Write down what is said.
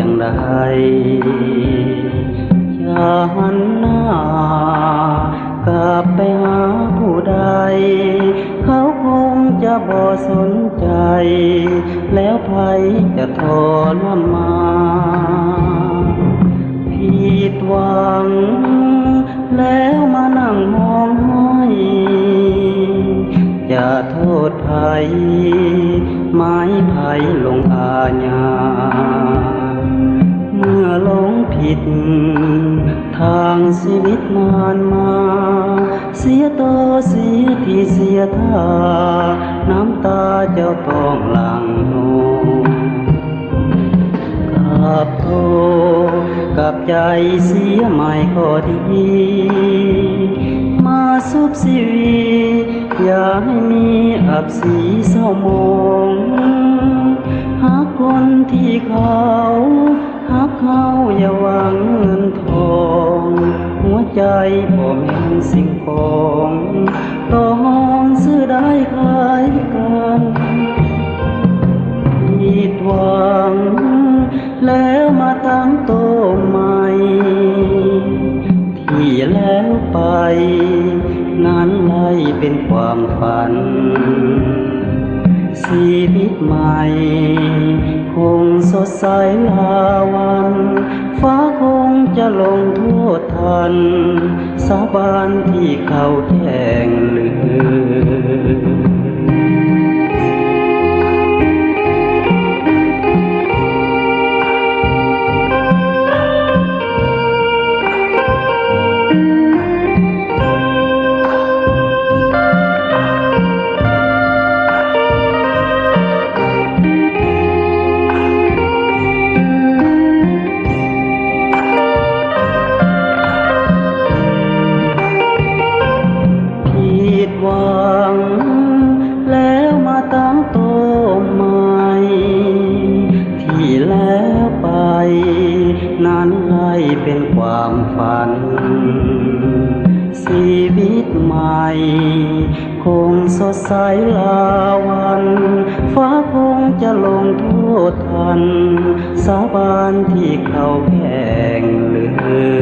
จังใดอย่าหันหน้ากลับไปหาผู้ใดเขาคงจะบ่สนใจแล้วไผจะทรมานผิดหวังแล้วมานั่งมองห้อยอย่าโทษไผไม้ไผลงอาญาเมื่อหลงผิดทางชีวิตนานมาเสียตัวเสียทีเสียท่าน้ำตาเจ้าต้องหลั่งโนกับโทกับใจเสียไม่ก็ดีมาสุบชีวีอย่าให้มีอับสีเศร้าหมองหากคนที่หักเขาอย่าหวังเงินทองหัวใจบ่แม่นสิ่งของต้องซื้อได้ขายกันผิดหวังแล้วมาตั้งโตใหม่ที่แล้วไปนั้นไล่เป็นความฝันชีวิตใหม่คงสดใสลาวันฟ้าคงจะลงโทษทันสาบานที่เขาแจ้งลืหวังแล้วมาตั้งโตใหม่ที่แล้วไปนั้นไล่เป็นความฝันชีวิตใหม่คงสดใสลาวันฟ้าคงจะลงโทษทันสาบานที่เขาแข่งลือ